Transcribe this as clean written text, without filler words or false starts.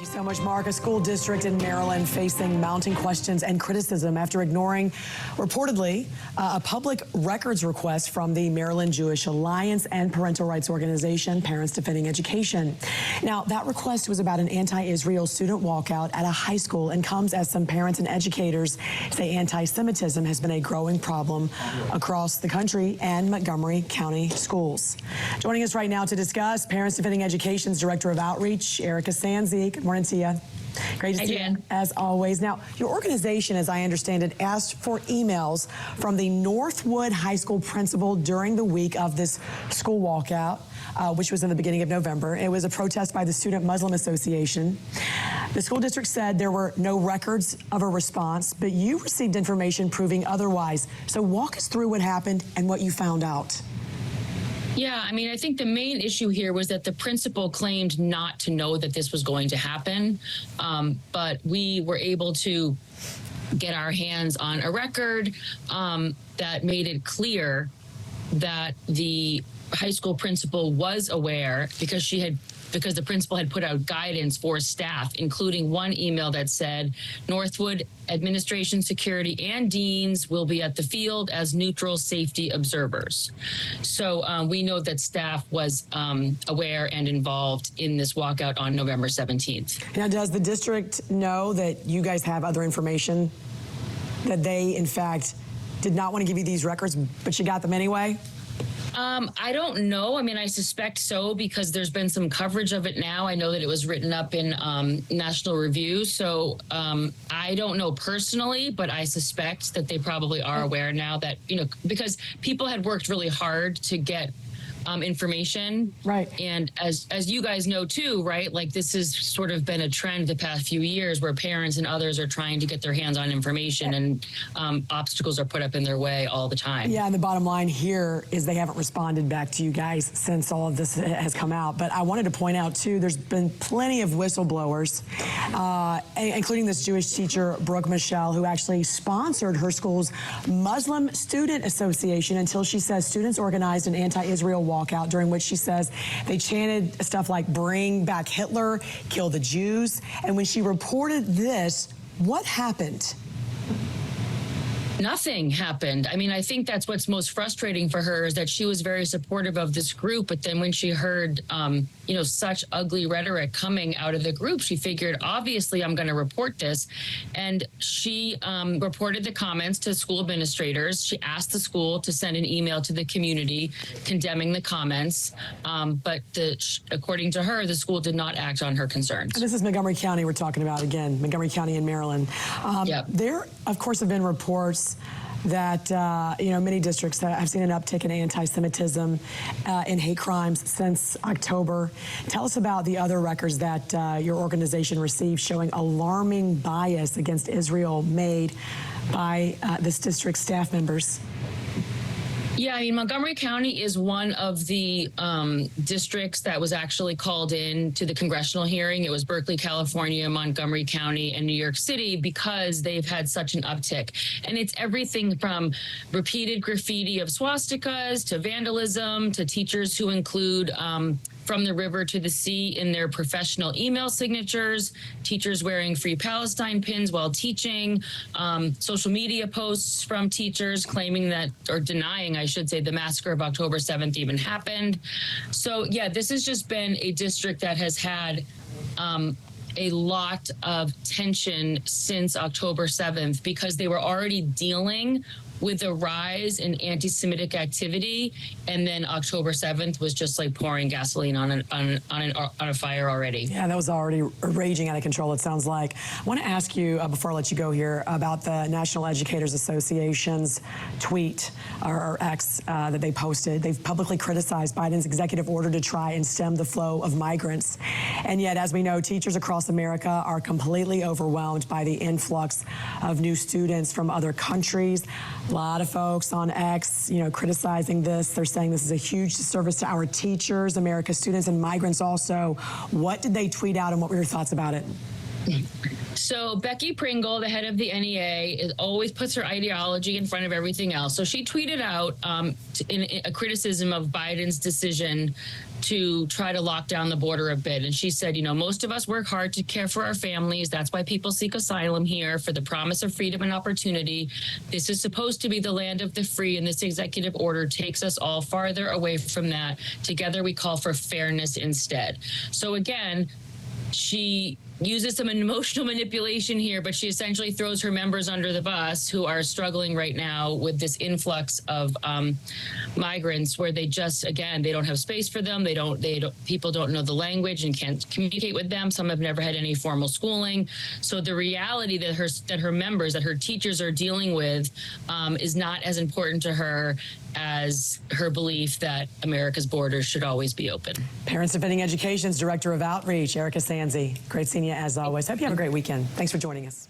Thank you so much, Mark. A school district in Maryland facing mounting questions and criticism after ignoring, reportedly, a public records request from the Maryland Jewish Alliance and parental rights organization, Parents Defending Education. Now, that request was about an anti-Israel student walkout at a high school and comes as some parents and educators say anti-Semitism has been a growing problem across the country and Montgomery County schools. Joining us right now to discuss, Parents Defending Education's Director of Outreach, Erika Sanzi. Good morning to you. Great to see you, as always. Now, your organization, as I understand it, asked for emails from the Northwood High School principal during the week of this school walkout, which was in the beginning of November. It was a protest by the Student Muslim Association. The school district said there were no records of a response, but you received information proving otherwise. So walk us through what happened and what you found out. Yeah, I mean, I think the main issue here was that the principal claimed not to know that this was going to happen, but we were able to get our hands on a record that made it clear that the high school principal was aware because the principal had put out guidance for staff, including one email that said Northwood administration, security, and deans will be at the field as neutral safety observers. So we know that staff was aware and involved in this walkout on November 17th. Now, does the district know that you guys have other information that they, in fact, did not want to give you these records, but you got them anyway? I don't know. I mean, I suspect so because there's been some coverage of it now. I know that it was written up in National Review. So I don't know personally, but I suspect that they probably are aware now that, because people had worked really hard to get information. Right. And as you guys know, too, right, like this has sort of been a trend the past few years where parents and others are trying to get their hands on information and obstacles are put up in their way all the time. Yeah, and the bottom line here is they haven't responded back to you guys since all of this has come out. But I wanted to point out, too, there's been plenty of whistleblowers, including this Jewish teacher, Brooke Michelle, who actually sponsored her school's Muslim Student Association until she says students organized an anti-Israel walkout during which she says they chanted stuff like bring back Hitler, kill the Jews. And when she reported this, what happened? Nothing happened. I mean, I think that's what's most frustrating for her is that she was very supportive of this group. But then when she heard, such ugly rhetoric coming out of the group, she figured, obviously, I'm going to report this. And she reported the comments to school administrators. She asked the school to send an email to the community condemning the comments. But according to her, the school did not act on her concerns. And this is Montgomery County we're talking about again, Montgomery County in Maryland. There, of course, have been reports that, many districts have seen an uptick in anti-Semitism and hate crimes since October. Tell us about the other records that your organization received showing alarming bias against Israel made by this district's staff members. Yeah, I mean, Montgomery County is one of the districts that was actually called in to the congressional hearing. It was Berkeley, California, Montgomery County, and New York City because they've had such an uptick. And it's everything from repeated graffiti of swastikas to vandalism to teachers who include from the river to the sea in their professional email signatures, teachers wearing Free Palestine pins while teaching, social media posts from teachers claiming that, or denying, I should say, the massacre of October 7th even happened. So, yeah, this has just been a district that has had a lot of tension since October 7th because they were already dealing with a rise in anti-Semitic activity, and then October 7th was just like pouring gasoline on a fire already. Yeah, that was already raging out of control, it sounds like. I want to ask you, before I let you go here, about the National Educators Association's tweet, or X, that they posted. They've publicly criticized Biden's executive order to try and stem the flow of migrants. And yet, as we know, teachers across America are completely overwhelmed by the influx of new students from other countries. A lot of folks on X, criticizing this. They're saying this is a huge disservice to our teachers, America's students, and migrants also. What did they tweet out, and what were your thoughts about it? So Becky Pringle, the head of the NEA, always puts her ideology in front of everything else. So she tweeted out in a criticism of Biden's decision to try to lock down the border a bit. And she said, you know, most of us work hard to care for our families. That's why people seek asylum here, for the promise of freedom and opportunity. This is supposed to be the land of the free, and this executive order takes us all farther away from that. Together we call for fairness instead. So again, she uses some emotional manipulation here, but she essentially throws her members under the bus who are struggling right now with this influx of migrants, where they just, again, they don't have space for them. People don't know the language and can't communicate with them. Some have never had any formal schooling. So the reality that her members, that her teachers are dealing with is not as important to her as her belief that America's borders should always be open. Parents Defending Education's Director of Outreach, Erika Sanzi. Great seeing you as always. Hope you have a great weekend. Thanks for joining us.